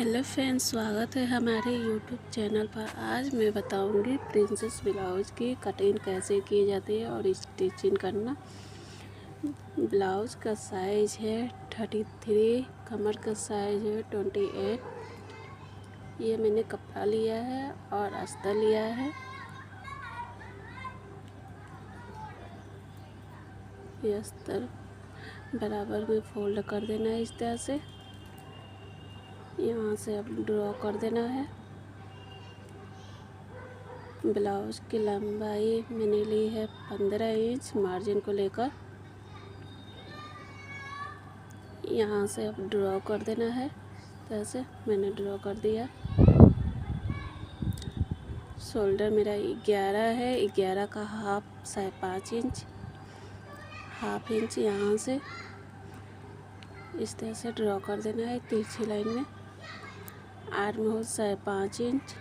Hello friends, स्वागत है हमारे यूट्यूब चैनल पर। आज मैं बताऊंगी प्रिंसेस ब्लाउज की कटिंग कैसे की जाती है और स्टिचिंग करना। ब्लाउज का साइज है 33, कमर का साइज है 28। ये मैंने कपड़ा लिया है और अस्तर लिया है। ये अस्तर बराबर में फोल्ड कर देना है इस तरह से। यहाँ से अब ड्रॉ कर देना है। ब्लाउज की लंबाई मैंने ली है 15 इंच मार्जिन को लेकर। यहाँ से अब ड्रॉ कर देना है। जैसे मैंने ड्रॉ कर दिया। शोल्डर मेरा 11 है, 11 का हाफ 5.5 इंच, हाफ इंच यहाँ से इस तरह से ड्रॉ कर देना है तिरछी लाइन में। Arm hole 5.5 inch.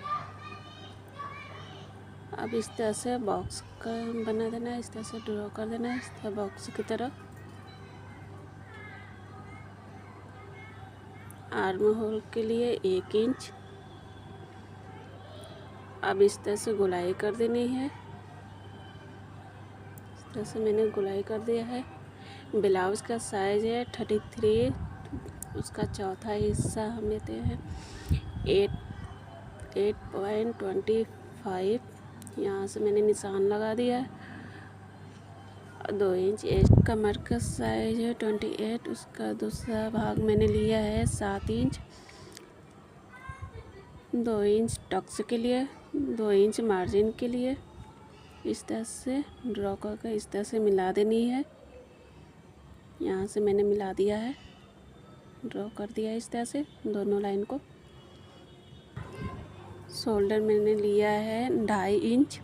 अब इस तरह से बॉक्स का बना देना है, इस तरह से ड्रॉ कर देना है इस तरह बॉक्स की तरफ। आर्म होल के लिए 1 इंच। अब इस तरह से गोलाई कर देनी है। इस तरह से मैंने गोलाई कर दिया है। ब्लाउज का साइज है 33, उसका चौथा हिस्सा हम लेते हैं 8.25। यहाँ से मैंने निशान लगा दिया है। 2 इंच कमर का साइज है 28, उसका दूसरा भाग मैंने लिया है 7 इंच। 2 इंच टक्स के लिए, 2 इंच मार्जिन के लिए इस तरह से ड्रॉ करके इस तरह से मिला देनी है। यहाँ से मैंने मिला दिया है, ड्रॉ कर दिया इस तरह से दोनों लाइन को। शोल्डर मैंने लिया है 2.5 इंच।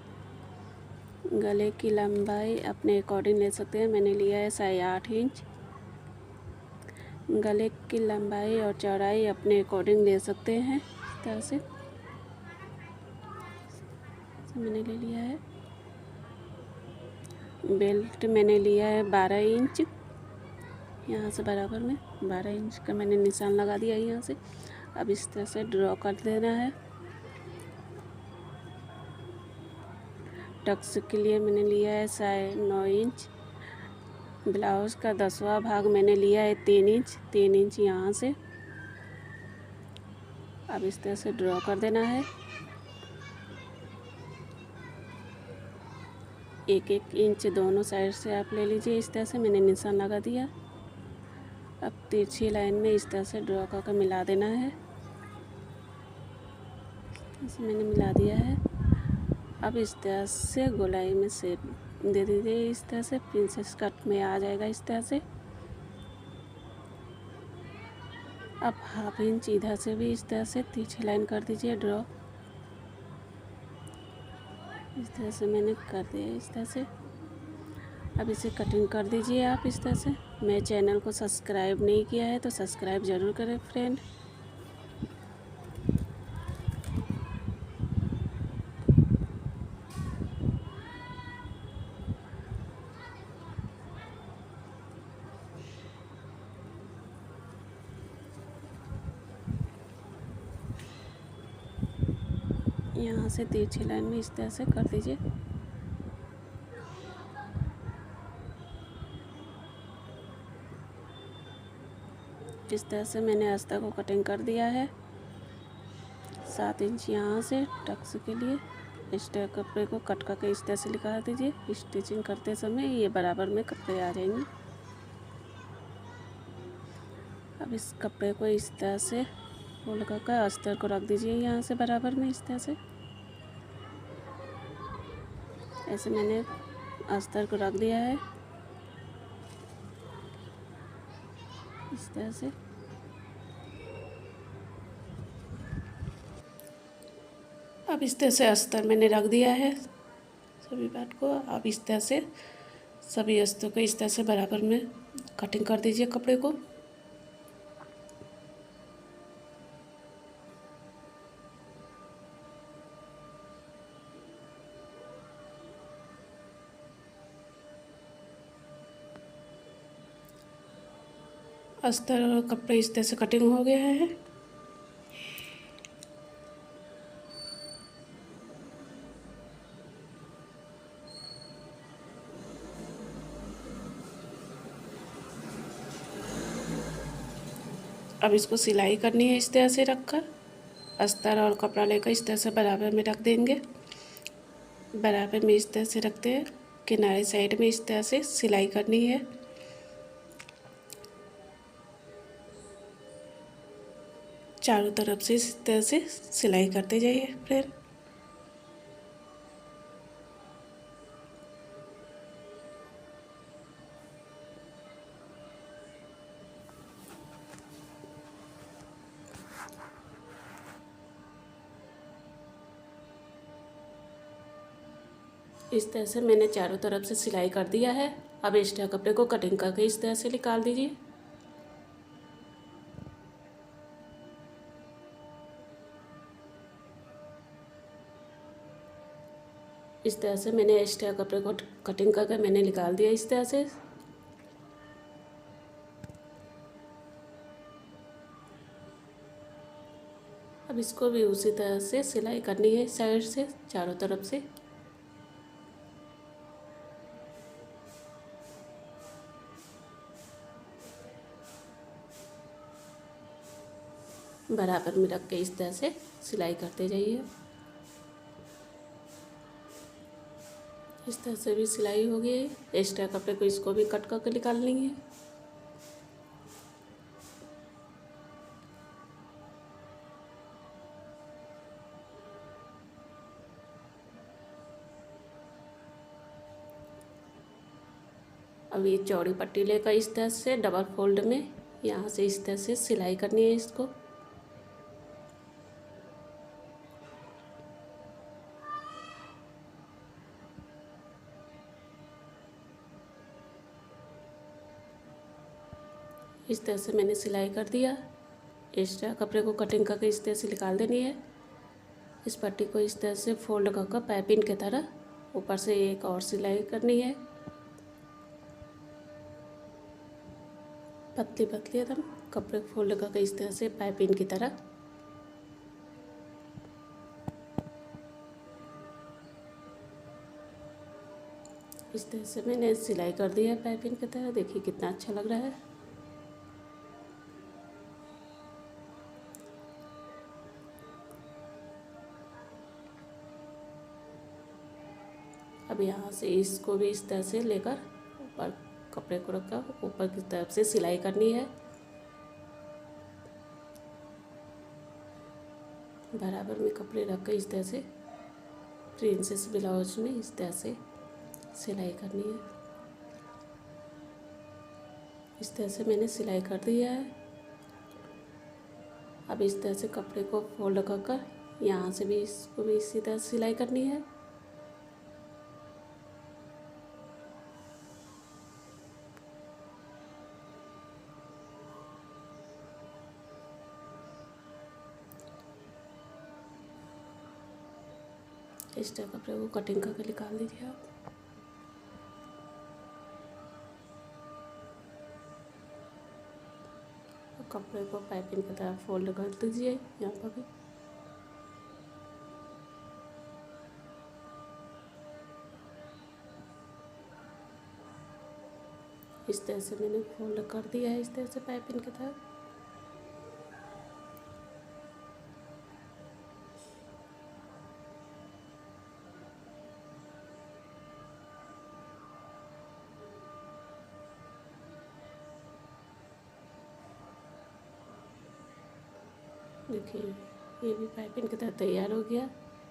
गले की लंबाई अपने अकॉर्डिंग ले सकते हैं, मैंने लिया है 8.5 इंच। गले की लंबाई और चौड़ाई अपने अकॉर्डिंग ले सकते हैं इस तरह से मैंने ले लिया है। बेल्ट मैंने लिया है 12 इंच। यहाँ से बराबर में 12 इंच का मैंने निशान लगा दिया है यहाँ से। अब इस तरह से ड्रॉ कर देना है। टक्स के लिए मैंने लिया है 9.5 इंच। ब्लाउज का 10वां भाग मैंने लिया है 3 इंच, 3 इंच यहाँ से। अब इस तरह से ड्रॉ कर देना है। 1-1 इंच दोनों साइड से आप ले लीजिए। इस तरह से मैंने निशान लगा दिया। अब तिरछी लाइन में इस तरह से ड्रॉ करके मिला देना है। इसे मैंने मिला दिया है। अब इस तरह से गोलाई में शेप दे दीजिए। इस तरह से प्रिंसेस कट में आ जाएगा इस तरह से। अब 1/2 इंच इधर से भी इस तरह से तिरछी लाइन कर दीजिए ड्रॉ। इस तरह से मैंने कर दिया इस तरह से। अब इसे कटिंग कर दीजिए आप इस तरह से। मेरे चैनल को सब्सक्राइब नहीं किया है तो सब्सक्राइब ज़रूर करें फ्रेंड। यहाँ से तिरछी लाइन में इस तरह से कर दीजिए। इस तरह से मैंने अस्तर को कटिंग कर दिया है। 7 इंच यहाँ से टक्स के लिए इस तरह कपड़े को कट करके इस तरह से निकाल दीजिए। स्टिचिंग करते समय ये बराबर में कपड़े आ जाएंगे। अब इस कपड़े को इस तरह से फोल्ड करके अस्तर को रख दीजिए यहाँ से बराबर में इस तरह से। ऐसे मैंने अस्तर को रख दिया है इस तरह से। अब इस तरह से अस्तर मैंने रख दिया है सभी पार्ट को। अब इस तरह से सभी अस्तर को इस तरह से बराबर में कटिंग कर दीजिए कपड़े को। अस्तर और कपड़े इस तरह से कटिंग हो गया है। अब इसको सिलाई करनी है। इस तरह से रखकर अस्तर और कपड़ा लेकर इस तरह से बराबर में रख देंगे। बराबर में इस तरह से रखते हैं। किनारे साइड में इस तरह से सिलाई करनी है। चारों तरफ से इस तरह से सिलाई करते जाइए फ्रेंड। इस तरह से मैंने चारों तरफ से सिलाई कर दिया है। अब एक्स्ट्रा कपड़े को कटिंग करके इस तरह से निकाल दीजिए। इस तरह से मैंने एक्स्ट्रा कपड़े को कटिंग करके मैंने निकाल दिया इस तरह से। अब इसको भी उसी तरह से सिलाई करनी है साइड से चारों तरफ से। बराबर में रख के इस तरह से सिलाई करते जाइए। इस तरह से भी सिलाई हो गई है। एक्स्ट्रा कपड़े को इसको भी कट करके निकालनी है। अब ये चौड़ी पट्टी लेकर इस तरह से डबल फोल्ड में यहाँ से इस तरह से सिलाई करनी है इसको। इस तरह से मैंने सिलाई कर दिया। एक्स्ट्रा कपड़े को कटिंग करके इस तरह से निकाल देनी है। इस पट्टी को इस तरह से फोल्ड करके पाइपिंग की तरह ऊपर से एक और सिलाई करनी है। पतली पतली एकदम कपड़े को फोल्ड करके इस तरह से पाइपिंग की तरह। इस तरह से मैंने सिलाई कर दी है पाइपिंग की तरह। देखिए कितना अच्छा लग रहा है। अब यहाँ से इसको भी इस तरह से लेकर ऊपर कपड़े को रखकर ऊपर की तरफ से सिलाई करनी है। बराबर में कपड़े रखकर इस तरह से प्रिंसेस ब्लाउज में इस तरह से सिलाई करनी है। इस तरह से मैंने सिलाई कर दिया है। अब इस तरह से कपड़े को फोल्ड कर यहाँ से भी इसको भी इसी तरह सिलाई करनी है। एक्स्ट्रा कपड़े को कटिंग करके निकाल दीजिए आप। कपड़े को पाइपिंग की तरह फोल्ड कर दीजिए यहाँ पर भी। इस तरह से मैंने फोल्ड कर दिया है इस तरह से पाइपिंग की तरह। देखिए ये भी पाइपिंग की तरह तैयार हो गया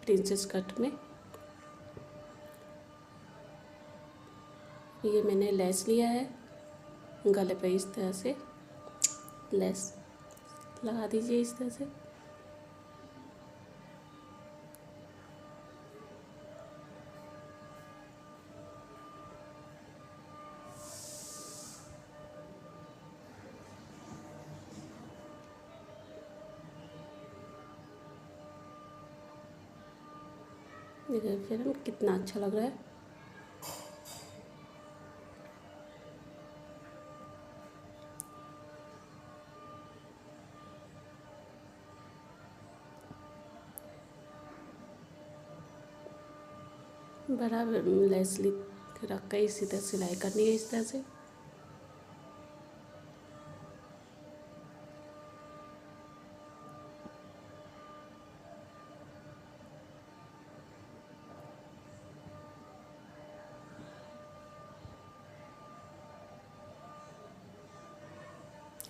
प्रिंसेस कट में। ये मैंने लेस लिया है। गले पे इस तरह से लेस लगा दीजिए इस तरह से। देखिए फिर कितना अच्छा लग रहा है। बराबर लेस रख कर इसी तरह सिलाई करनी है इस तरह से।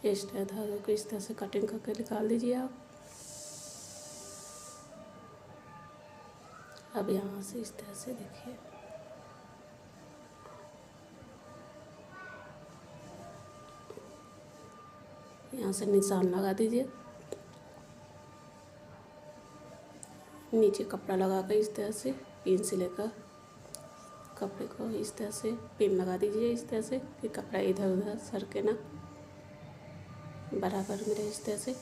एक्स्ट्रा धागों को इस तरह से कटिंग करके निकाल दीजिए आप। अब यहाँ से इस तरह से देखिए, यहाँ से निशान लगा दीजिए। नीचे कपड़ा लगा कर इस तरह से पिन से लेकर कपड़े को इस तरह से पिन लगा दीजिए, इस तरह से कि कपड़ा इधर उधर सरके ना, बराबर में रहे इस तरह से।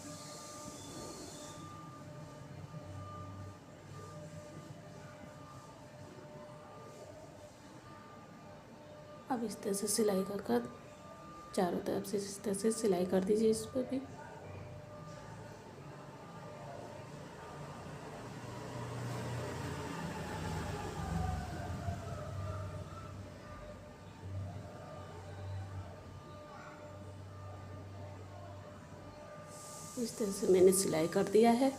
अब इस तरह से सिलाई कर चारों तरफ से इस तरह से सिलाई कर दीजिए इस पर भी। इस तरह से मैंने सिलाई कर दिया है।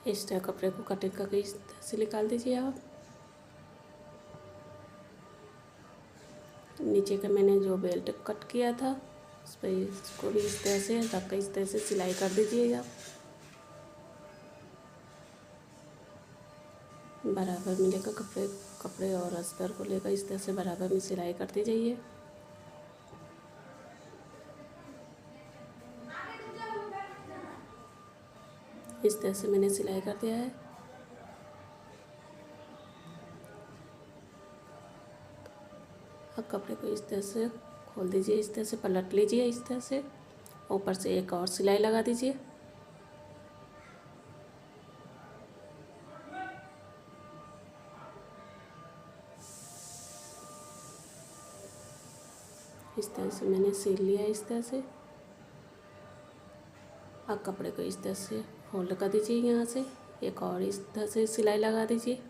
एक्स्ट्रा कपड़े को कटिंग करके इस तरह से निकाल दीजिए आप। नीचे का मैंने जो बेल्ट कट किया था उस पर इसको भी इस तरह से रख कर इस तरह से सिलाई कर दीजिएगा। बराबर में लेकर कपड़े और अस्तर को लेकर इस तरह से बराबर में सिलाई करते जाइए। इस तरह से मैंने सिलाई कर दिया है। अब कपड़े को इस तरह से खोल दीजिए, इस तरह से पलट लीजिए, इस तरह से ऊपर से एक और सिलाई लगा दीजिए। इस तरह से मैंने सिल लिया है इस तरह से। अब कपड़े को इस तरह से फोल्ड कर दीजिए, यहाँ से एक और इस तरह से सिलाई लगा दीजिए।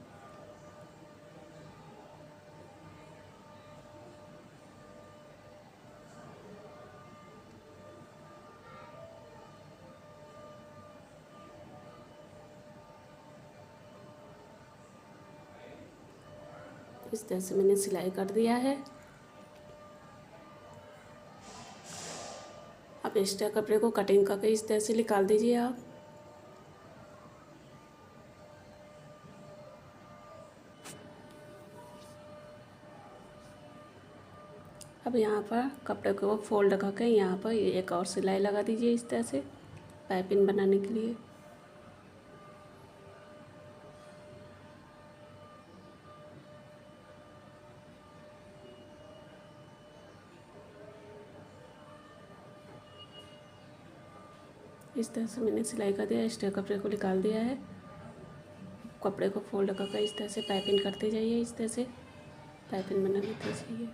इस तरह से मैंने सिलाई कर दिया है। अब एक्स्ट्रा कपड़े को कटिंग करके इस तरह से निकाल दीजिए आप। अब यहाँ पर कपड़े को फोल्ड करके यहाँ पर एक और सिलाई लगा दीजिए इस तरह से पाइपिंग बनाने के लिए। इस तरह से मैंने सिलाई कर दिया, एक्स्ट्रा कपड़े को निकाल दिया है। कपड़े को फोल्ड करके इस तरह से पाइपिंग करते जाइए, इस तरह से पाइपिंग बना लेते जाइए।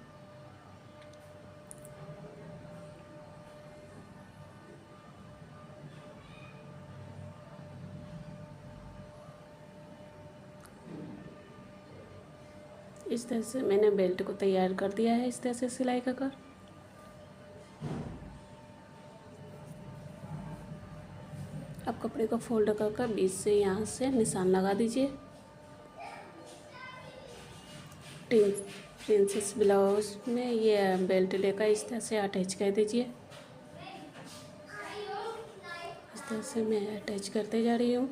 इस तरह से मैंने बेल्ट को तैयार कर दिया है, इस तरह से सिलाई कर। अब कपड़े को फोल्ड कर बीच से यहाँ से निशान लगा दीजिए। प्रिंसेस ब्लाउज में ये बेल्ट लेकर इस तरह से अटैच कर दीजिए। इस तरह से मैं अटैच करते जा रही हूँ।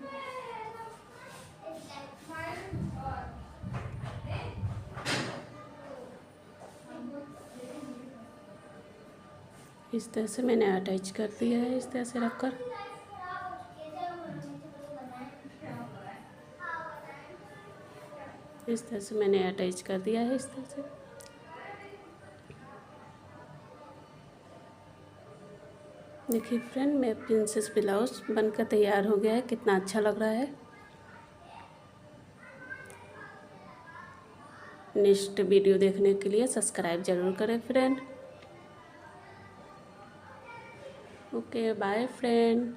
इस तरह से मैंने अटैच कर दिया है, इस तरह से रखकर। इस तरह से मैंने अटैच कर दिया है, इस तरह से। देखिए फ्रेंड, मेरा प्रिंसेस ब्लाउज बनकर तैयार हो गया है। कितना अच्छा लग रहा है। नेक्स्ट वीडियो देखने के लिए सब्सक्राइब ज़रूर करें friend. Okay bye friend.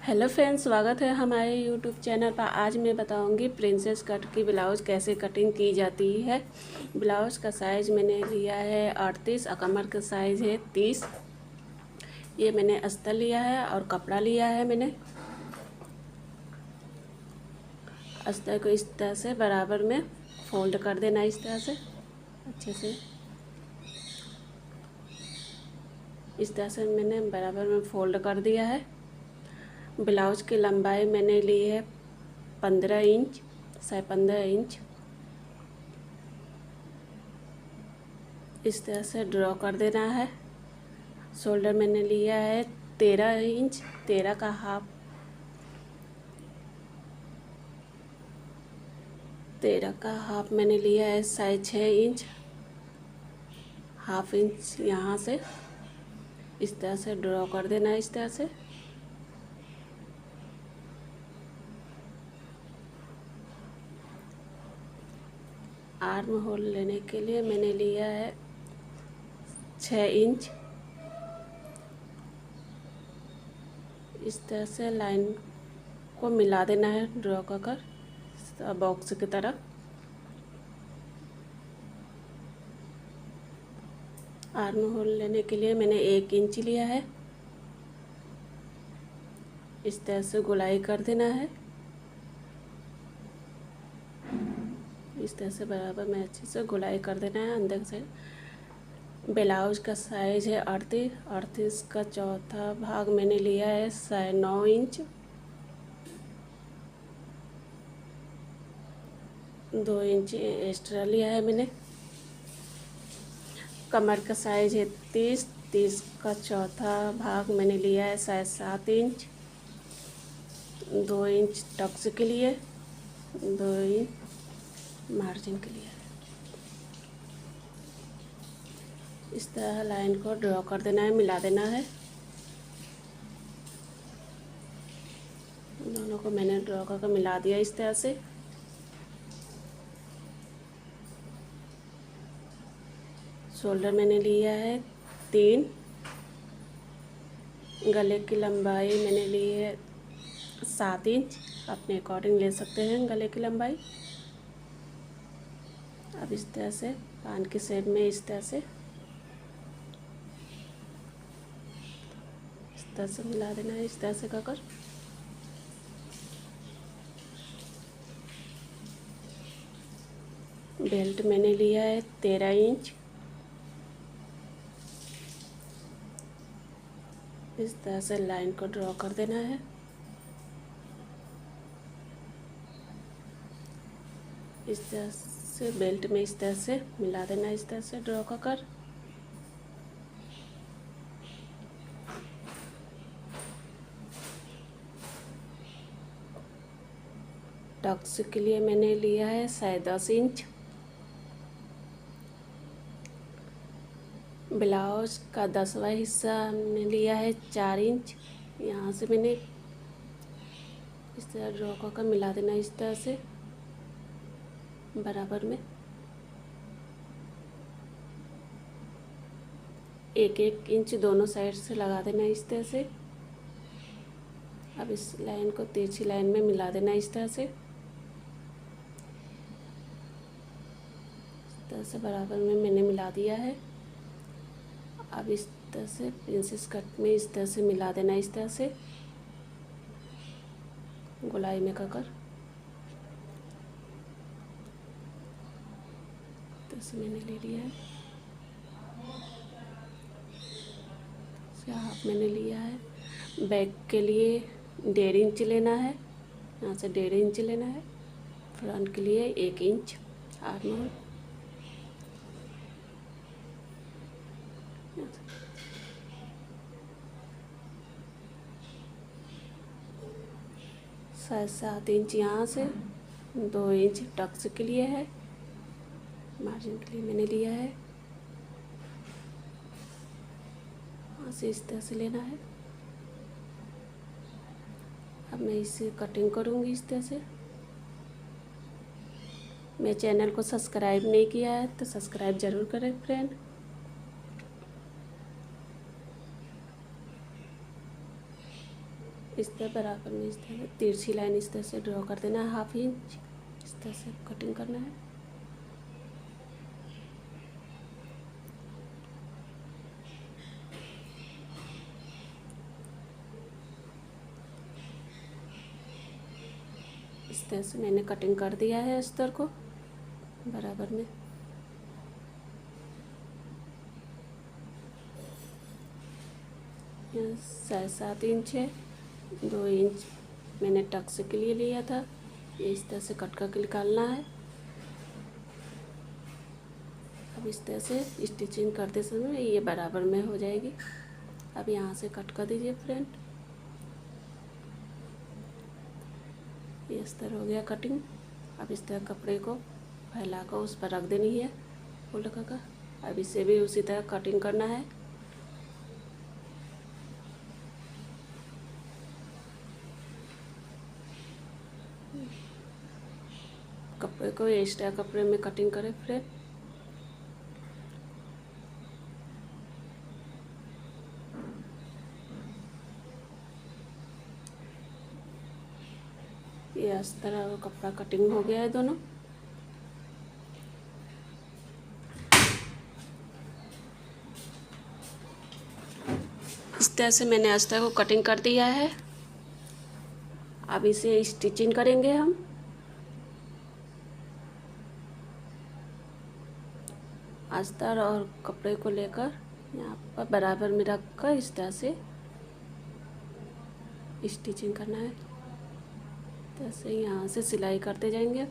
Hello friends, स्वागत है हमारे यूट्यूब चैनल पर। आज मैं बताऊंगी प्रिंसेस कट की ब्लाउज़ कैसे कटिंग की जाती है। ब्लाउज़ का साइज़ मैंने लिया है 38 और कमर का साइज़ है 30। ये मैंने अस्तर लिया है और कपड़ा लिया है मैंने। अस्तर को इस तरह से बराबर में फोल्ड कर देना, इस तरह से अच्छे से। इस तरह से मैंने बराबर में फोल्ड कर दिया है। ब्लाउज़ की लंबाई मैंने ली है 15 इंच, 15.5 इंच। इस तरह से ड्रॉ कर देना है। शोल्डर मैंने लिया है 13 इंच, 13 का हाफ, 13 का हाफ मैंने लिया है 6.5 इंच, हाफ इंच यहाँ से इस तरह से ड्रॉ कर देना है, इस तरह से। आर्म होल लेने के लिए मैंने लिया है 6 इंच। इस तरह से लाइन को मिला देना है ड्रॉ कर बॉक्स की तरह। आर्म होल लेने के लिए मैंने 1 इंच लिया है। इस तरह से गोलाई कर देना है, इस तरह से बराबर में अच्छे से गोलाई कर देना है अंदर से। ब्लाउज का साइज है 38, 38 का चौथा भाग मैंने लिया है 9.5 इंच। 2 इंच एक्स्ट्रा लिया है मैंने। कमर का साइज है 30, 30 का चौथा भाग मैंने लिया है 7.5 इंच। 2 इंच टक्स के लिए, 2 इंच मार्जिन के लिए। इस तरह लाइन को ड्रॉ कर देना है, मिला देना है। दोनों को मैंने ड्रॉ करके मिला दिया इस तरह से। शोल्डर मैंने लिया है 3। गले की लंबाई मैंने ली है 7 इंच, अपने अकॉर्डिंग ले सकते हैं गले की लंबाई। अब इस तरह से पान के शेप में इस तरह से मिला देना है, इस तरह से कर। बेल्ट मैंने लिया है 13 इंच। इस तरह से लाइन को ड्रॉ कर देना है। इस तरह से बेल्ट में इस तरह से मिला देना, इस तरह से ड्रॉ कर। टक्स के लिए मैंने लिया है 10.5 इंच। ब्लाउज का 10वां हिस्सा हमने लिया है 4 इंच। यहाँ से मैंने इस तरह ड्रॉ कर मिला देना, इस तरह से बराबर में। 1-1 इंच दोनों साइड से लगा देना इस तरह से। अब इस लाइन को तिरछी लाइन में मिला देना, इस तरह से बराबर में मैंने मिला दिया है। अब इस तरह से प्रिंसेस कट में इस तरह से मिला देना, इस तरह से गोलाई में कर तरह से मैंने ले लिया है। हाफ मैंने लिया है। बैक के लिए 1.5 इंच लेना है, यहाँ से 1.5 इंच लेना है। फ्रंट के लिए 1 इंच आर्म 7.5 इंच यहाँ से, 2 इंच टक्स के लिए है, मार्जिन के लिए मैंने लिया है। यहाँ से इस तरह से लेना है। अब मैं इसे कटिंग करूँगी इस तरह से। मेरे चैनल को सब्सक्राइब नहीं किया है तो सब्सक्राइब ज़रूर करें फ्रेंड। इस तरह बराबर में इस तरह तिरछी लाइन इस तरह से ड्रॉ कर देना है, 1/2 इंच इस तरह से कटिंग करना है। इस तरह से मैंने कटिंग कर दिया है अस्तर को बराबर में। यहाँ 7.5 इंच है, 2 इंच मैंने टक्स के लिए लिया था। ये इस तरह से कट करके निकालना है। अब इस तरह से स्टिचिंग करते समय ये बराबर में हो जाएगी। अब यहाँ से कट कर दीजिए फ्रेंड। ये इस तरह हो गया कटिंग। अब इस तरह कपड़े को फैलाकर उस पर रख देनी है फोल्ड कर। अब इसे भी उसी तरह कटिंग करना है। कपड़े को एक्स्ट्रा कपड़े में कटिंग करें फ्रेंड। ये इस तरह कपड़ा कटिंग हो गया है दोनों। इस तरह से मैंने अस्तर को कटिंग कर दिया है। अब इसे स्टिचिंग करेंगे हम। अस्तर और कपड़े को लेकर यहाँ पर बराबर में रख कर इस तरह से स्टिचिंग करना है। तो ऐसे यहाँ से सिलाई करते जाएंगे।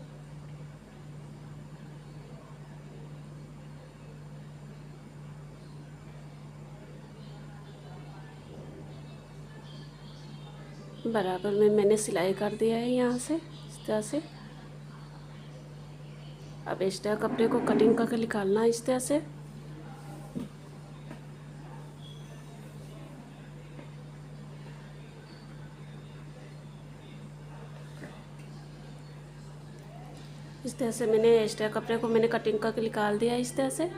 बराबर में मैंने सिलाई कर दिया है यहाँ से इस तरह से। अब एक्स्ट्रा कपड़े को कटिंग करके निकालना है इस तरह से। इस तरह से मैंने एक्स्ट्रा कपड़े को मैंने कटिंग करके निकाल दिया इस तरह से।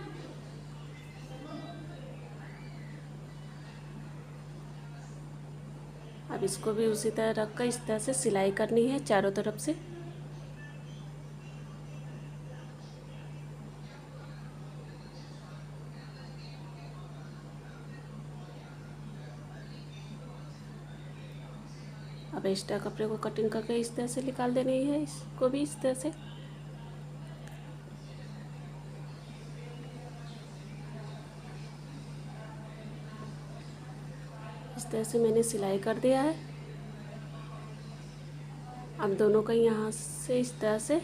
अब इसको भी उसी तरह रख कर इस तरह से सिलाई करनी है चारों तरफ से। अब एक्स्ट्रा कपड़े को कटिंग करके इस तरह से निकाल देनी है, इसको भी इस तरह से। इस तरह से मैंने सिलाई कर दिया है। अब दोनों का यहाँ से इस तरह से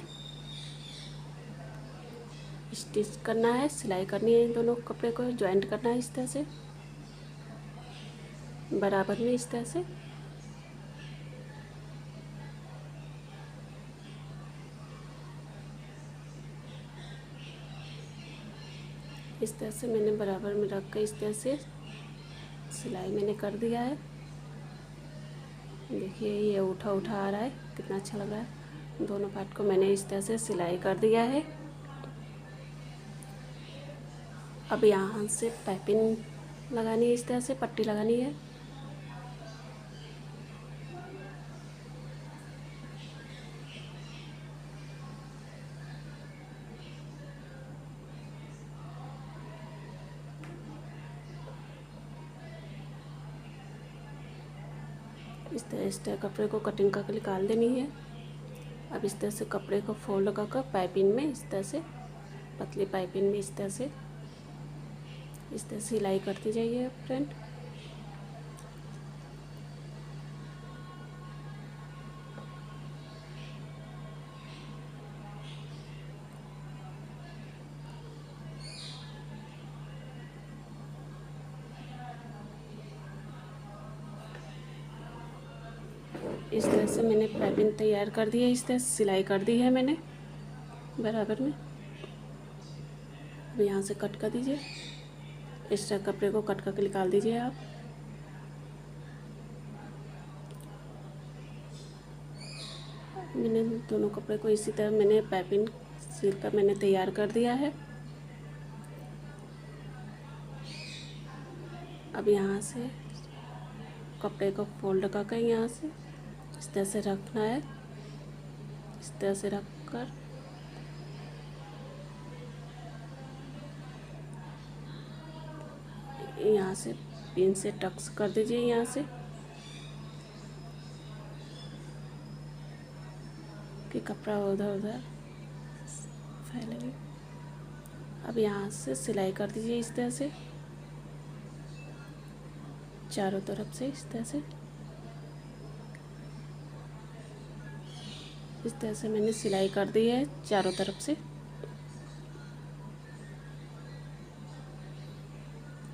स्टिच करना है, सिलाई करनी है। दोनों कपड़े को ज्वाइंट करना है इस तरह से बराबर में इस तरह से। इस तरह से मैंने बराबर में रख कर इस तरह से सिलाई मैंने कर दिया है। देखिए ये उठा उठा आ रहा है, कितना अच्छा लग रहा है। दोनों पार्ट को मैंने इस तरह से सिलाई कर दिया है। अब यहाँ से पाइपिंग लगानी है, इस तरह से पट्टी लगानी है। इस तरह कपड़े को कटिंग करके निकाल देनी है। अब इस तरह से कपड़े को फोल्ड कर पाइपिंग में इस तरह से पतली पाइपिंग में इस तरह से सिलाई करती जाइए फ्रेंड। इस तरह से मैंने पाइपिंग तैयार कर दी है, इस तरह से सिलाई कर दी है मैंने बराबर में। अब यहाँ से कट कर दीजिए, एक्स्ट्रा कपड़े को कट करके निकाल दीजिए आप। मैंने दोनों कपड़े को इसी तरह मैंने पाइपिंग सिल कर मैंने तैयार कर दिया है। अब यहाँ से कपड़े को फोल्ड करके यहाँ से इस तरह से रखना है। इस तरह से रख कर यहाँ से पिन से टक्स कर दीजिए यहाँ से कि कि कपड़ा उधर उधर फैले। अब यहाँ से सिलाई कर दीजिए इस तरह से, चारों तरफ से इस तरह से। इस तरह से मैंने सिलाई कर दी है चारों तरफ से।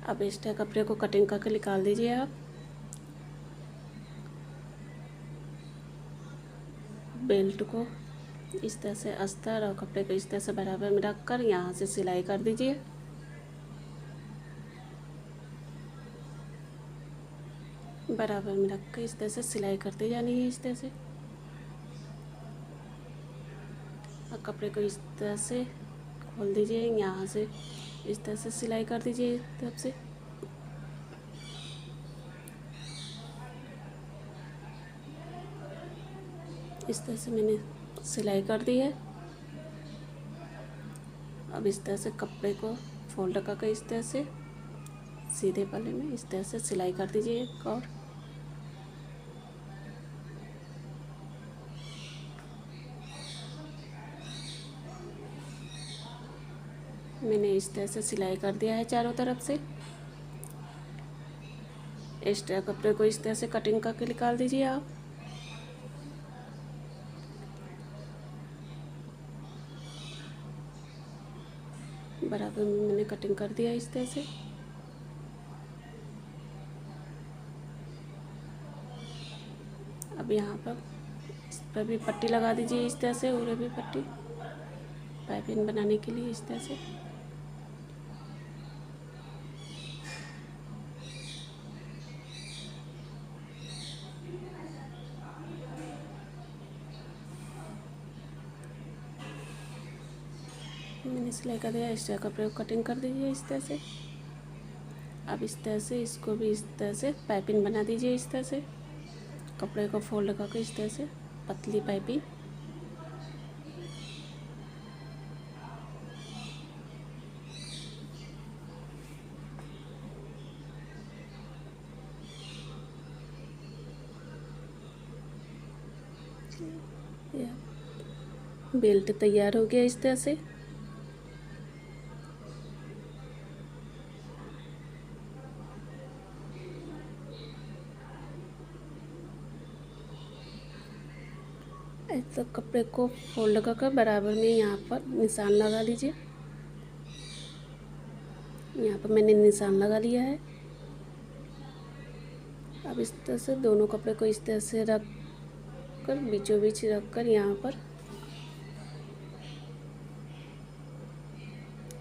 अब एक्स्ट्रा कपड़े को कटिंग करके निकाल दीजिए आप। बेल्ट को इस तरह से अस्तर और कपड़े को इस तरह से बराबर में रखकर यहाँ से सिलाई कर दीजिए। बराबर में रख कर इस तरह से सिलाई करते जानी है इस तरह से। और कपड़े को इस तरह से खोल दीजिए, यहाँ से इस तरह से सिलाई कर दीजिए इस तरफ से। इस तरह से मैंने सिलाई कर दी है। अब इस तरह से कपड़े को फोल्ड करके इस तरह से सीधे पल्ले में इस तरह से सिलाई कर दीजिए एक और। मैंने इस तरह से सिलाई कर दिया है चारों तरफ से। एक्स्ट्रा कपड़े को इस तरह से कटिंग करके निकाल दीजिए आप। बराबर में मैंने कटिंग कर दिया इस तरह से। अब यहाँ पर इस पर भी पट्टी लगा दीजिए इस तरह से, उरे भी पट्टी पाइपिंग बनाने के लिए इस तरह से। मैंने सिलाई कर दिया। एक्स्ट्रा कपड़े को कटिंग कर दीजिए इस तरह से। अब इस तरह से इसको भी इस तरह से पाइपिंग बना दीजिए इस तरह से। कपड़े को फोल्ड करके इस तरह से पतली पाइपिंग। बेल्ट तैयार हो गया इस तरह से। ऐसा कपड़े को फोल्ड कर बराबर में यहाँ पर निशान लगा लीजिए। यहाँ पर मैंने निशान लगा लिया है। अब इस तरह से दोनों कपड़े को इस तरह से रख कर बीचों बीच रख कर यहाँ पर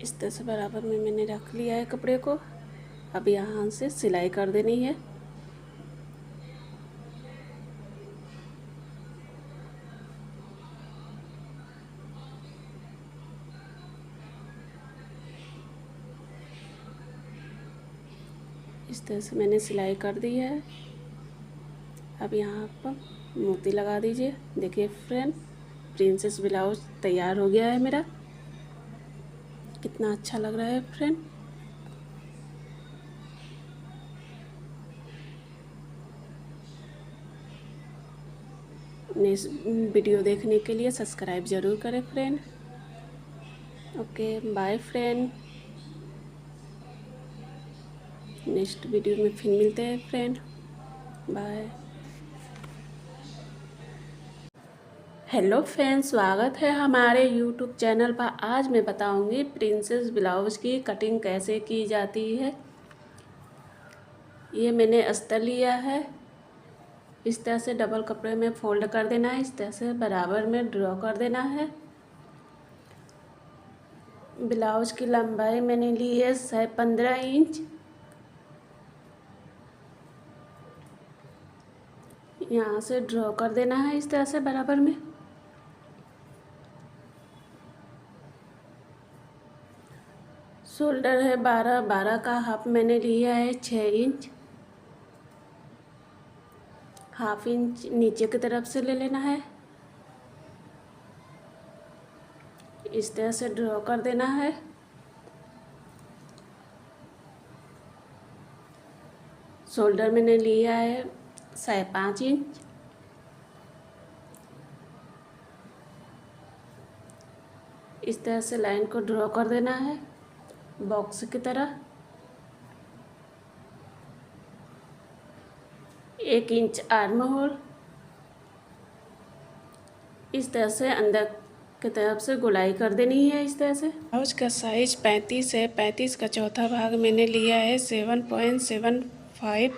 इस तरह से बराबर में मैंने रख लिया है कपड़े को। अब यहाँ से सिलाई कर देनी है। इस तरह से मैंने सिलाई कर दी है। अब यहाँ पर मोती लगा दीजिए। देखिए फ्रेंड, प्रिंसेस ब्लाउज तैयार हो गया है मेरा। कितना अच्छा लग रहा है फ्रेंड। नेक्स्ट वीडियो देखने के लिए सब्सक्राइब ज़रूर करें friend. Okay bye friend. Next video में फिर मिलते हैं फ्रेंड। बाय। हेलो फ्रेंड्स, स्वागत है हमारे यूट्यूब चैनल पर। आज मैं बताऊंगी प्रिंसेस ब्लाउज की कटिंग कैसे की जाती है। ये मैंने अस्तर लिया है। इस तरह से डबल कपड़े में फोल्ड कर देना है। इस तरह से बराबर में ड्रॉ कर देना है। ब्लाउज की लंबाई मैंने ली है 15 इंच। यहाँ से ड्रॉ कर देना है इस तरह से बराबर में। शोल्डर है 12 का हाफ मैंने लिया है 6 इंच। हाफ इंच नीचे की तरफ से ले लेना है। इस तरह से ड्रॉ कर देना है। शोल्डर मैंने लिया है 5.5 इंच। इस तरह से लाइन को ड्रॉ कर देना है बॉक्स की तरह। 1 इंच आर्म होल इस तरह से अंदर की तरफ से गोलाई कर देनी है इस तरह से। ब्लाउज का साइज 35 है। 35 का चौथा भाग मैंने लिया है 7.75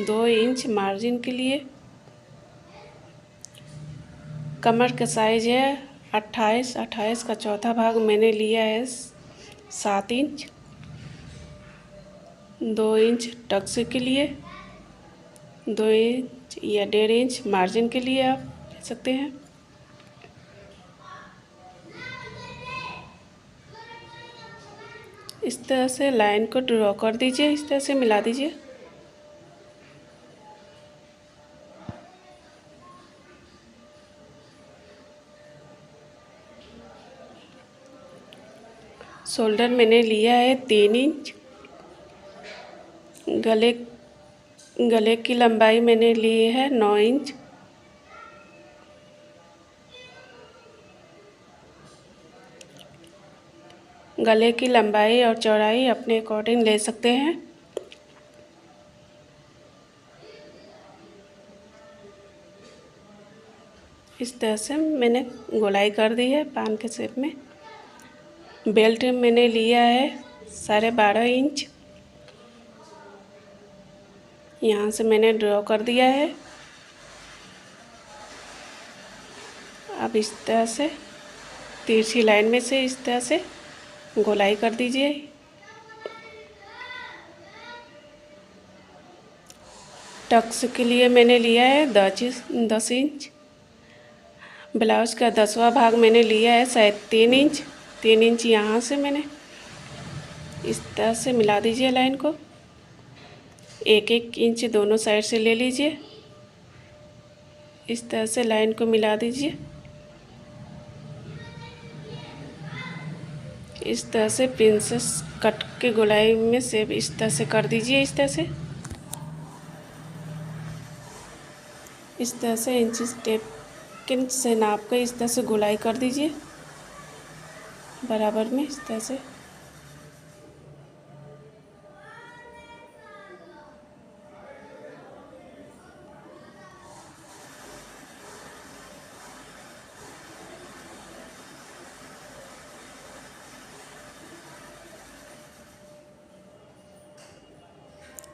2 इंच मार्जिन के लिए। कमर का साइज है 28। 28 का चौथा भाग मैंने लिया है 7 इंच। 2 इंच टक्स के लिए, 2 इंच या 1.5 इंच मार्जिन के लिए आप ले सकते हैं। इस तरह से लाइन को ड्रॉ कर दीजिए, इस तरह से मिला दीजिए। शोल्डर मैंने लिया है 3 इंच। गले की लंबाई मैंने ली है 9 इंच। गले की लंबाई और चौड़ाई अपने अकॉर्डिंग ले सकते हैं। इस तरह से मैंने गोलाई कर दी है पान के शेप में। बेल्ट मैंने लिया है 12.5 इंच। यहाँ से मैंने ड्रॉ कर दिया है। अब इस तरह से तिरछी लाइन में से इस तरह से गोलाई कर दीजिए। टक्स के लिए मैंने लिया है 10 इंच। ब्लाउज का 10वां भाग मैंने लिया है शायद 3 इंच। 3 इंच यहाँ से मैंने इस तरह से मिला दीजिए लाइन को। 1-1 इंच दोनों साइड से ले लीजिए। इस तरह से लाइन को मिला दीजिए। इस तरह से प्रिंसेस कट के गोलाई में से इस तरह से कर दीजिए। इस तरह से इंचिस टेप के से नाप कर इस तरह से गोलाई कर दीजिए बराबर में इस तरह से।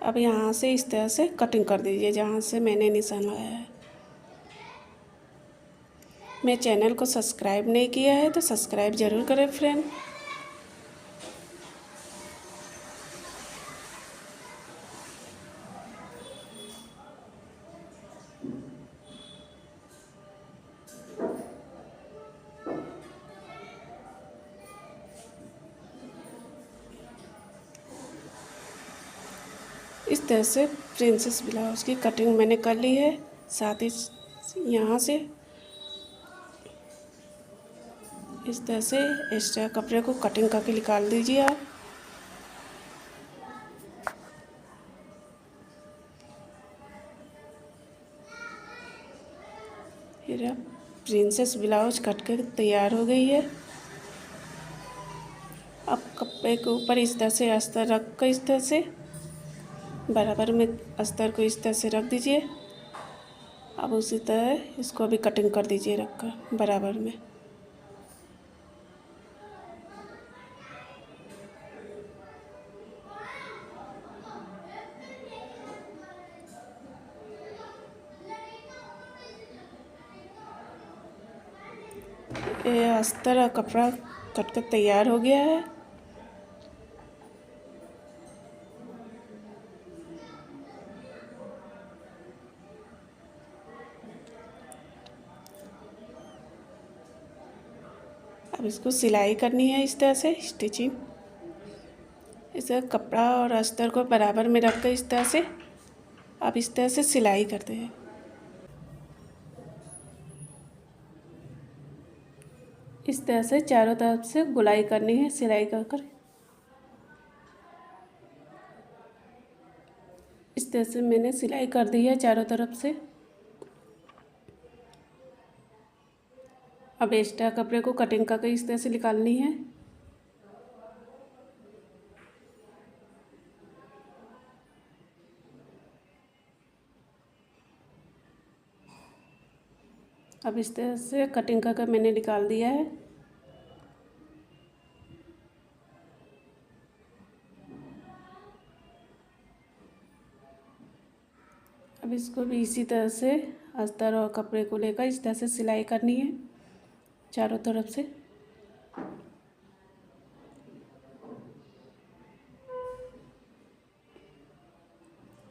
अब यहाँ से इस तरह से कटिंग कर दीजिए जहाँ से मैंने निशान लगाया है। मेरे चैनल को सब्सक्राइब नहीं किया है तो सब्सक्राइब ज़रूर करें फ्रेंड। इस तरह से प्रिंसेस ब्लाउज की कटिंग मैंने कर ली है। साथ ही यहाँ से इस तरह से एक्स्ट्रा कपड़े को कटिंग करके निकाल दीजिए आप। फिर अब प्रिंसेस ब्लाउज कट के तैयार हो गई है। अब कपड़े के ऊपर इस तरह से अस्तर रख कर इस तरह से बराबर में अस्तर को इस तरह से रख दीजिए। अब उसी तरह इसको भी कटिंग कर दीजिए रखकर बराबर में। ये अस्तर और कपड़ा कट कर तैयार हो गया है। अब इसको सिलाई करनी है इस तरह से स्टिचिंग। इसे कपड़ा और अस्तर को बराबर में रख कर इस तरह से अब इस तरह से सिलाई करते हैं। इस तरह से चारों तरफ से गोलाई करनी है सिलाई कर इस तरह से मैंने सिलाई कर दी है चारों तरफ से। अब एक्स्ट्रा कपड़े को कटिंग करके इस तरह से निकालनी है। अब इस तरह से कटिंग करके मैंने निकाल दिया है। अब इसको भी इसी तरह से अस्तर और कपड़े को लेकर इस तरह से सिलाई करनी है चारों तरफ से।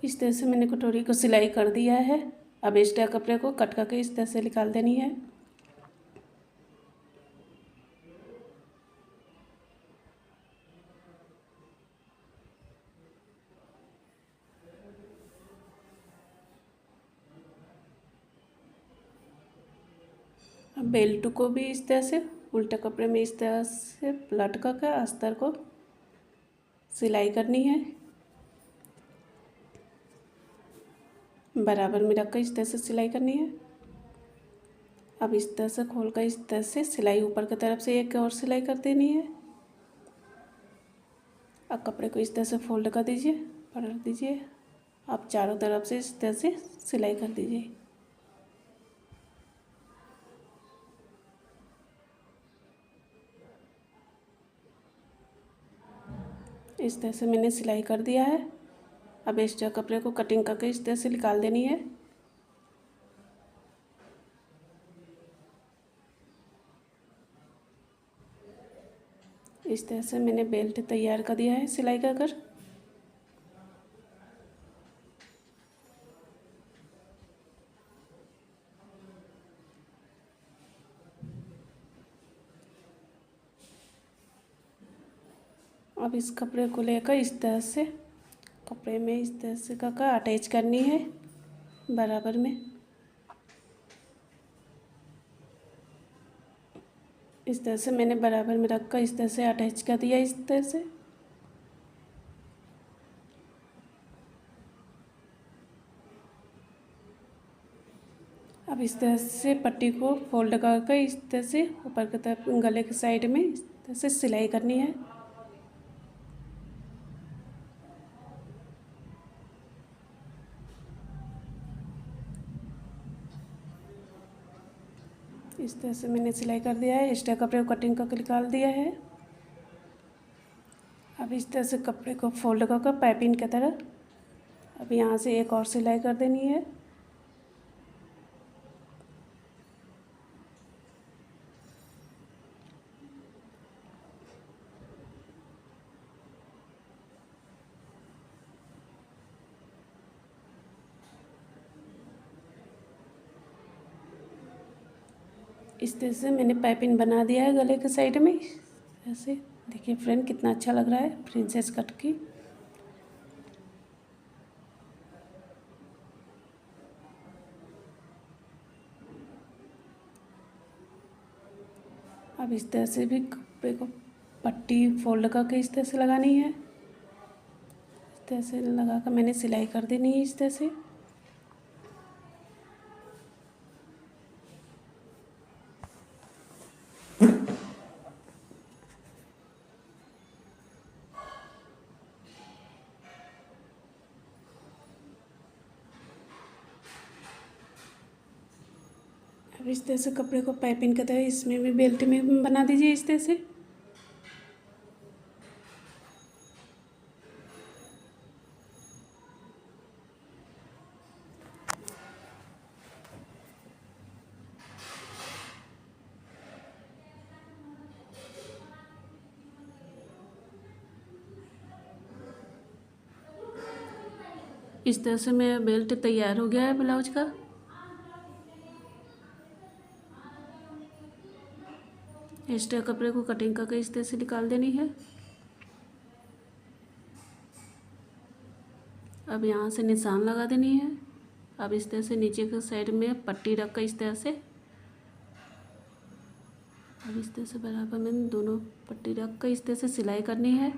इस तरह से मैंने कटोरी को सिलाई कर दिया है। अब एक्स्ट्रा कपड़े को कट करके इस तरह से निकाल देनी है। अब बेल्ट को भी इस तरह से उल्टे कपड़े में इस तरह से पलट कर अस्तर को सिलाई करनी है। बराबर में रख कर इस तरह से सिलाई करनी है। अब इस तरह से खोल कर इस तरह से सिलाई ऊपर की तरफ से एक और सिलाई कर देनी है। अब कपड़े को इस तरह से फोल्ड कर दीजिए, पलट दीजिए। अब चारों तरफ से इस तरह से सिलाई कर दीजिए। इस तरह से मैंने सिलाई कर दिया है। अब एक्स्ट्रा कपड़े को कटिंग करके इस तरह से निकाल देनी है। इस तरह से मैंने बेल्ट तैयार कर दिया है सिलाई कर। अब इस कपड़े को लेकर इस तरह से कपड़े में इस तरह से कर अटैच करनी है बराबर में। इस तरह से मैंने बराबर में रख कर इस तरह से अटैच कर दिया इस तरह से। अब इस तरह से पट्टी को फोल्ड करके इस तरह से ऊपर की तरफ गले के साइड में इस तरह से सिलाई करनी है। इस तरह से मैंने सिलाई कर दिया है। एक्स्ट्रा कपड़े को कटिंग करके निकाल दिया है। अब इस तरह से कपड़े को फोल्ड करके पाइपिंग की तरह अब यहाँ से एक और सिलाई कर देनी है। इस तरह से मैंने पाइपिंग बना दिया है गले के साइड में। ऐसे देखिए फ्रेंड कितना अच्छा लग रहा है प्रिंसेस कट की। अब इस तरह से भी कपड़े को पट्टी फोल्ड करके इस तरह से लगानी है। इस तरह से लगा कर मैंने सिलाई कर देनी है इस तरह से। अब इस तरह से कपड़े को पाइपिंग की तरह इसमें भी बेल्ट में बना दीजिए इस तरह से। इस तरह से मेरा बेल्ट तैयार हो गया है ब्लाउज का। एक्स्ट्रा कपड़े को कटिंग करके इस तरह से निकाल देनी है। अब यहाँ से निशान लगा देनी है। अब इस तरह से नीचे के साइड में पट्टी रख कर इस तरह से अब इस तरह से बराबर में दोनों पट्टी रख कर इस तरह से सिलाई करनी है।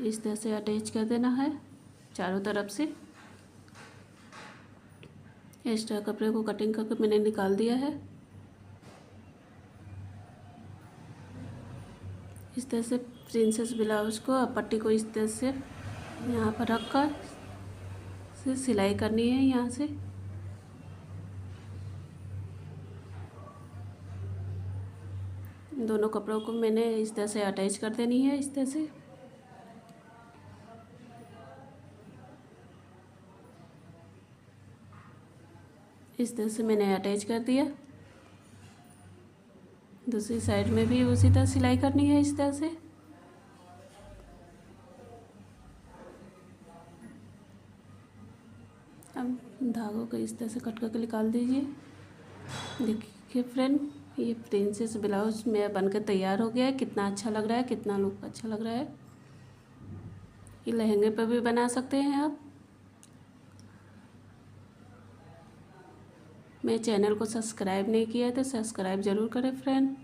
इस तरह से अटैच कर देना है चारों तरफ से। एक्स्ट्रा कपड़े को कटिंग करके मैंने निकाल दिया है। इस तरह से प्रिंसेस ब्लाउज को पट्टी को इस तरह से यहाँ पर रख कर सिलाई करनी है। यहाँ से दोनों कपड़ों को मैंने इस तरह से अटैच कर देनी है। इस तरह से मैंने अटैच कर दिया। दूसरी साइड में भी उसी तरह सिलाई करनी है इस तरह से। अब धागों को इस तरह से कट करके निकाल दीजिए। देखिए फ्रेंड, ये प्रिंसेस ब्लाउज मेरा बनकर तैयार हो गया है। कितना अच्छा लग रहा है, कितना लुक अच्छा लग रहा है। ये लहंगे पर भी बना सकते हैं आप। मेरे चैनल को सब्सक्राइब नहीं किया है तो सब्सक्राइब ज़रूर करें friend.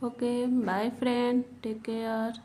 Okay bye friend, take care.